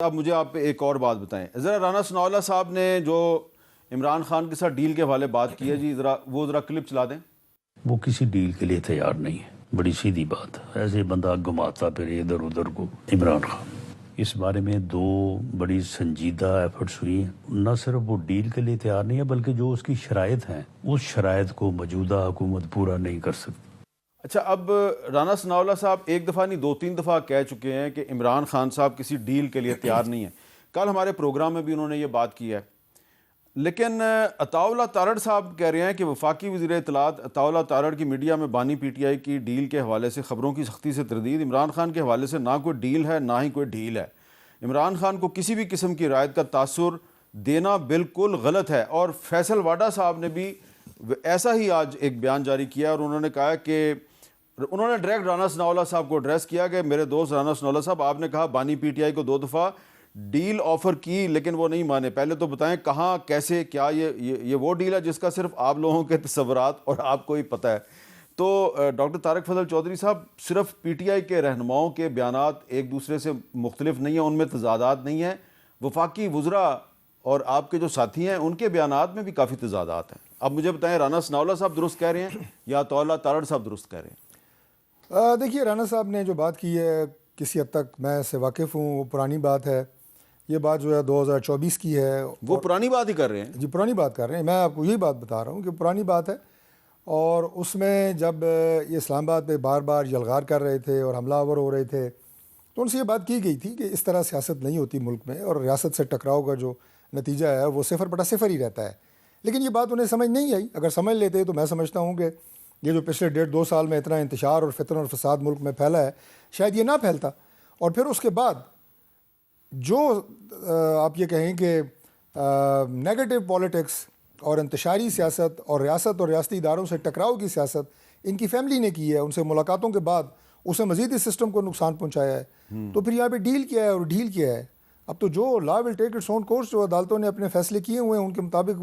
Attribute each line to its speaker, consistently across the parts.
Speaker 1: अब मुझे आप एक और बात बताएं, ज़रा राना सनाउल्लाह साहब ने जो इमरान खान के साथ डील के हवाले बात की है जी, ज़रा क्लिप चला दें।
Speaker 2: वो किसी डील के लिए तैयार नहीं है, बड़ी सीधी बात है। ऐसे बंदा घुमाता फिर इधर उधर को इमरान खान। इस बारे में दो बड़ी संजीदा एफर्ट्स हुई हैं। न सिर्फ वो डील के लिए तैयार नहीं है, बल्कि जो उसकी शराइत हैं उस शराइत को मौजूदा हुकूमत पूरा नहीं कर सकती।
Speaker 1: अच्छा, अब राना सनाउल्लाह साहब एक दफ़ा नहीं 2-3 दफ़ा कह चुके हैं कि इमरान खान साहब किसी डील के लिए तैयार नहीं है। कल हमारे प्रोग्राम में भी उन्होंने ये बात की है। लेकिन अताउल्लाह तारड़ साहब कह रहे हैं कि वफाकी वज़ीर इत्तलात अताउल्लाह तारड़ की मीडिया में बानी PTI की डील के हवाले से ख़बरों की सख्ती से तरदीद। इमरान खान के हवाले से ना कोई डील है, ना ही कोई ढील है। इमरान खान को किसी भी किस्म की रायत का तासुर देना बिल्कुल गलत है। और फैसल वाडा साहब ने भी ऐसा ही आज एक बयान जारी किया और उन्होंने कहा कि उन्होंने डायरेक्ट राना सनाउल्लाह साहब को एड्रेस किया कि मेरे दोस्त राना सनाउल्लाह साहब, आपने कहा बानी PTI को 2 दफ़ा डील ऑफ़र की लेकिन वो नहीं माने। पहले तो बताएं कहाँ, कैसे, क्या ये वो डील है जिसका सिर्फ आप लोगों के तसव्वुरात और आपको ही पता है। तो डॉक्टर तारिक फजल चौधरी साहब, सिर्फ PTI के रहनुमाओं के बयानात एक दूसरे से मुख्तलिफ नहीं हैं, उनमें तजादात नहीं हैं। वफाकी वुज़रा और आपके जो साथी हैं उनके बयानात में भी काफ़ी तजादात हैं। अब मुझे बताएं, राना सनाउल्लाह साहब दुरुस्त कह रहे हैं या अताउल्लाह तारड़ साहब दुरुस्त कह रहे हैं?
Speaker 3: देखिए, राना साहब ने जो बात की है किसी हद तक मैं इससे वाकिफ़ हूँ। वो पुरानी बात है। ये बात जो है 2024 की है।
Speaker 1: वो पुरानी बात ही कर रहे हैं
Speaker 3: जी, पुरानी बात कर रहे हैं। मैं आपको यही बात बता रहा हूँ कि पुरानी बात है। और उसमें जब ये इस्लामाबाद पे बार बार यलगार कर रहे थे और हमलावर हो रहे थे, तो उनसे ये बात की गई थी कि इस तरह सियासत नहीं होती मुल्क में और रियासत से टकराव का जो नतीजा है वो 0/0 ही रहता है। लेकिन ये बात उन्हें समझ नहीं आई। अगर समझ लेते तो मैं समझता हूँ कि ये जो पिछले 1.5-2 साल में इतना इंतशार और फितन और फसाद मुल्क में फैला है, शायद ये ना फैलता। और फिर उसके बाद जो आप ये कहें कि नेगेटिव पॉलिटिक्स और इंतशारी सियासत और रियासत और रियासती इदारों से टकराव की सियासत इनकी फैमिली ने की है। उनसे मुलाकातों के बाद उसने मज़ीद इस सिस्टम को नुकसान पहुँचाया है। तो फिर यहाँ पे डील किया है और ढील किया है। अब तो जो law will take its own course, जो अदालतों ने अपने फैसले किए हुए हैं उनके मुताबिक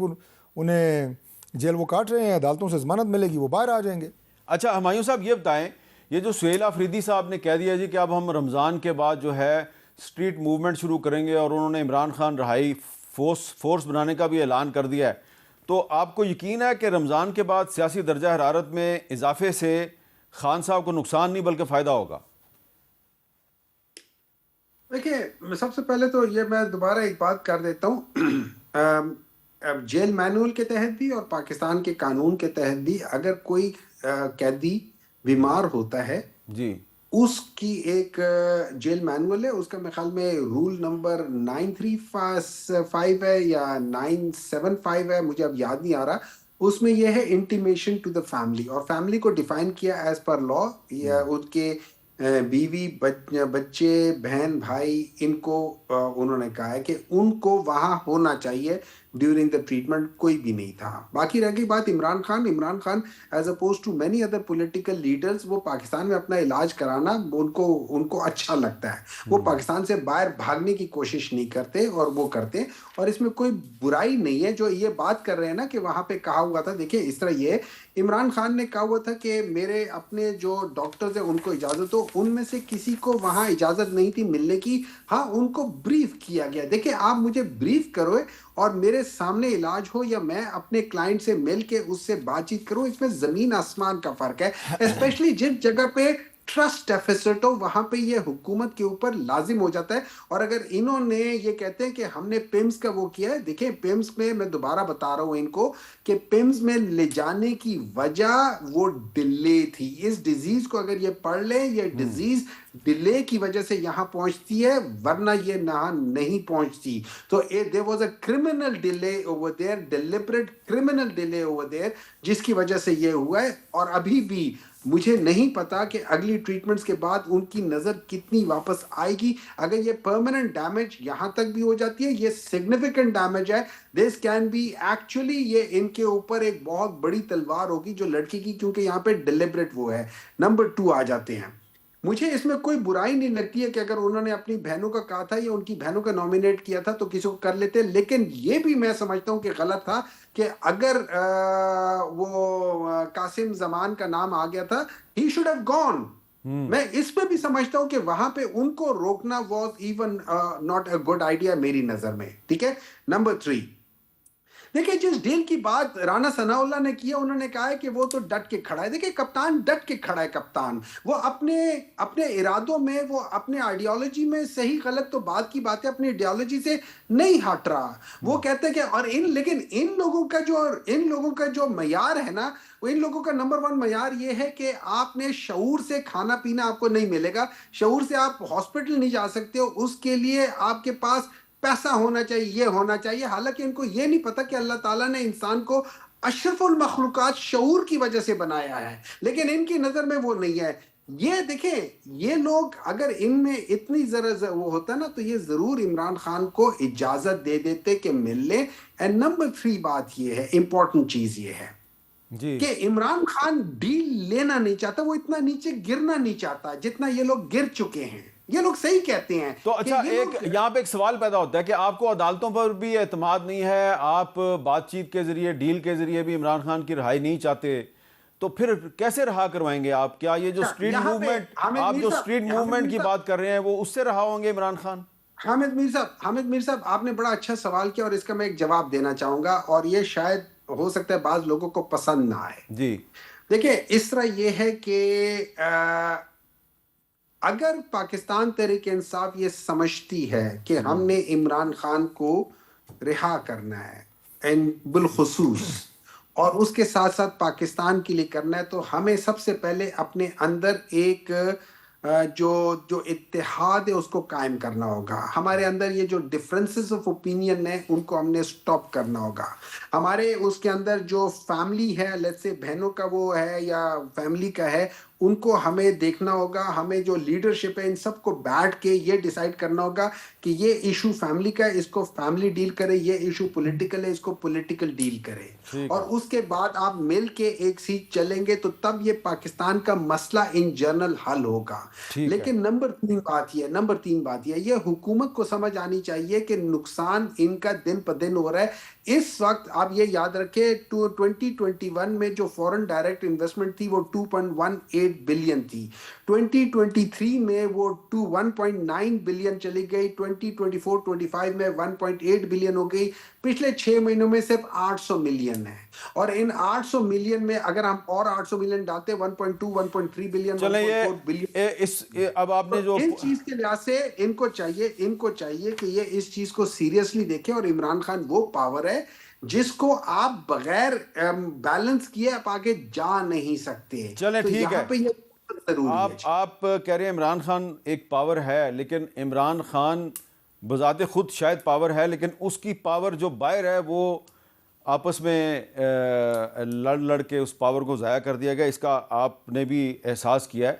Speaker 3: उन्हें जेल वो काट रहे हैं, अदालतों से ज़मानत मिलेगी, वो बाहर आ जाएंगे।
Speaker 1: अच्छा, हुमायूं साहब ये बताएं, ये जो सुहेल आफरीदी साहब ने कह दिया जी कि अब हम रमज़ान के बाद जो है स्ट्रीट मूवमेंट शुरू करेंगे और उन्होंने इमरान खान रहाई फोर्स बनाने का भी ऐलान कर दिया है, तो आपको यकीन है कि रमज़ान के बाद सियासी दर्जा हरारत में इजाफे से खान साहब को नुकसान नहीं बल्कि फ़ायदा होगा?
Speaker 4: देखिए, सबसे पहले तो ये मैं दोबारा एक बात कर देता हूँ। अब जेल मैनुअल के तहत भी और पाकिस्तान के कानून के तहत भी अगर कोई कैदी बीमार होता है
Speaker 1: जी,
Speaker 4: उसकी एक जेल मैनुअल है, उसका मेरे ख्याल में रूल नंबर 935 है या 975 है, मुझे अब याद नहीं आ रहा। उसमें यह है इंटीमेशन टू द फैमिली, और फैमिली को डिफाइन किया एज पर लॉ या उनके बीवी बच्चे बहन भाई, इनको उन्होंने कहा है कि उनको वहाँ होना चाहिए ड्यूरिंग द ट्रीटमेंट। कोई भी नहीं था। बाकी रह गई बात Imran Khan as opposed to many other political leaders, वो पाकिस्तान में अपना इलाज कराना उनको अच्छा लगता है। वो पाकिस्तान से बाहर भागने की कोशिश नहीं करते और वो करते, और इसमें कोई बुराई नहीं है। जो ये बात कर रहे हैं ना कि वहाँ पे कहा हुआ था, देखिए इस तरह ये इमरान खान ने कहा हुआ था कि मेरे अपने जो डॉक्टर्स हैं उनको इजाज़त हो, उनमें से किसी को वहाँ इजाज़त नहीं थी मिलने की। हाँ, उनको ब्रीफ किया गया। देखिए, आप मुझे ब्रीफ करो और मेरे सामने इलाज हो या मैं अपने क्लाइंट से मिल के उससे बातचीत करूं, इसमें ज़मीन आसमान का फ़र्क है। स्पेशली जिस जगह पे ट्रस्ट डेफिसिट हो वहां पे ये हुकूमत के ऊपर लाजिम हो जाता है। और अगर इन्होंने ये कहते हैं कि हमने पिम्स का वो किया है, देखिए पिम्स में मैं दोबारा बता रहा हूं इनको कि पिम्स में ले जाने की वजह वो डिले थी। इस डिजीज को अगर ये पढ़ ले, ये डिजीज डिले की वजह से यहां पहुंचती है, वरना ये यहाँ नहीं पहुंचती। तो there was a criminal delay over there, deliberate criminal delay over there, जिसकी वजह से ये हुआ है। और अभी भी मुझे नहीं पता कि अगली ट्रीटमेंट्स के बाद उनकी नज़र कितनी वापस आएगी। अगर ये परमानेंट डैमेज यहाँ तक भी हो जाती है, ये सिग्निफिकेंट डैमेज है, दिस कैन बी एक्चुअली, ये इनके ऊपर एक बहुत बड़ी तलवार होगी जो लड़की की, क्योंकि यहाँ पे डिलिबरेट वो है। नंबर 2 आ जाते हैं। मुझे इसमें कोई बुराई नहीं लगती है कि अगर उन्होंने अपनी बहनों का कहा था या उनकी बहनों का नॉमिनेट किया था तो किसी को कर लेते, लेकिन ये भी मैं समझता हूँ कि गलत था कि अगर वो कासिम जमान का नाम आ गया था, ही शुड हैव गॉन। मैं इस पे भी समझता हूं कि वहां पे उनको रोकना was even not a good idea मेरी नजर में, ठीक है। नंबर 3, देखिए जिस डील की बात राना सनाउल्लाह ने किया, उन्होंने कहा है कि वो तो डट के खड़ा है। देखिए कप्तान डट के खड़ा है, कप्तान वो अपने अपने इरादों में, वो अपने आइडियोलॉजी में, सही गलत तो बात की बात है, अपनी आइडियोलॉजी से नहीं हट रहा। वो कहते हैं कि और लेकिन इन लोगों का जो मयार है ना, वो इन लोगों का नंबर 1 मयार ये है कि आपने शऊर से खाना पीना आपको नहीं मिलेगा, शऊर से आप हॉस्पिटल नहीं जा सकते हो, उसके लिए आपके पास पैसा होना चाहिए, ये होना चाहिए। हालांकि इनको ये नहीं पता कि अल्लाह ताला ने इंसान को अशरफुल मखलूकात शऊर की वजह से बनाया है, लेकिन इनकी नजर में वो नहीं है। ये देखें, ये लोग अगर इनमें इतनी जरा वो होता ना, तो ये जरूर इमरान खान को इजाजत दे देते कि मिल ले। एंड नंबर 3 बात ये है, इंपॉर्टेंट चीज ये है
Speaker 1: जी
Speaker 4: कि इमरान खान डील लेना नहीं चाहता, वो इतना नीचे गिरना नहीं चाहता जितना ये लोग गिर चुके हैं। ये लोग सही कहते हैं।
Speaker 1: तो अच्छा, एक यहाँ पे एक सवाल पैदा होता है कि आपको अदालतों पर भी एतमाद नहीं है, आप बातचीत के जरिए, डील के जरिए भी इमरान खान की रिहाई नहीं चाहते, तो फिर कैसे रहा करवाएंगे आप? क्या ये जो स्ट्रीट मूवमेंट, आप जो स्ट्रीट मूवमेंट की बात कर रहे हैं, वो उससे रहा होंगे इमरान खान?
Speaker 4: हामिद मीर साहब, आपने बड़ा अच्छा सवाल किया और इसका मैं एक जवाब देना चाहूंगा, और ये शायद हो सकता है बाज लोगों को पसंद ना आए।
Speaker 1: जी
Speaker 4: देखिए इस तरह ये है कि अगर पाकिस्तान तहरीक इंसाफ ये समझती है कि हमने इमरान खान को रिहा करना है एंड बिलखुसूस, और उसके साथ साथ पाकिस्तान के लिए करना है, तो हमें सबसे पहले अपने अंदर एक जो इत्तेहाद है उसको कायम करना होगा। हमारे अंदर ये जो डिफरेंसेस ऑफ ओपिनियन है उनको हमने स्टॉप करना होगा। हमारे उसके अंदर जो फैमिली है, लेट्स से बहनों का वो है या फैमिली का है, उनको हमें देखना होगा। हमें जो लीडरशिप है इन सबको बैठ के ये डिसाइड करना होगा कि ये इशू फैमिली का है, इसको फैमिली डील करे, ये इशू पॉलिटिकल है, इसको पॉलिटिकल डील करे, और उसके बाद आप मिल के एक सीट चलेंगे तो तब ये पाकिस्तान का मसला इन जनरल हल होगा। लेकिन नंबर 3 बात ये हुकूमत को समझ आनी चाहिए कि नुकसान इनका दिन पर दिन हो रहा है। इस वक्त आप ये याद रखें 2021 में जो फॉरेन डायरेक्ट इन्वेस्टमेंट थी वो 2.18 बिलियन थी, 2023 में वो 1.9 बिलियन चली गई, 2024-25 में 1.8 बिलियन हो गई, पिछले 6 महीनों में सिर्फ 800 मिलियन है। और इन 800 मिलियन में अगर हम और 800 मिलियन डालते 1.3 बिलियन,
Speaker 1: चले ये अब आपने जो
Speaker 4: इन चीज के लिहाज से इनको चाहिए कि ये इस चीज को सीरियसली देखें, और इमरान खान वो पावर है जिसको आप बगैर बैलेंस किए आप आगे जा नहीं सकते।
Speaker 1: चले
Speaker 4: तो
Speaker 1: ठीक है,
Speaker 4: पे ये जरूरी है।
Speaker 1: आप कह रहे हैं इमरान खान एक पावर है, लेकिन इमरान खान बजाते खुद शायद पावर है, लेकिन उसकी पावर जो बाहर है वो आपस में लड़ के उस पावर को ज़ाया कर दिया गया, इसका आपने भी एहसास किया है।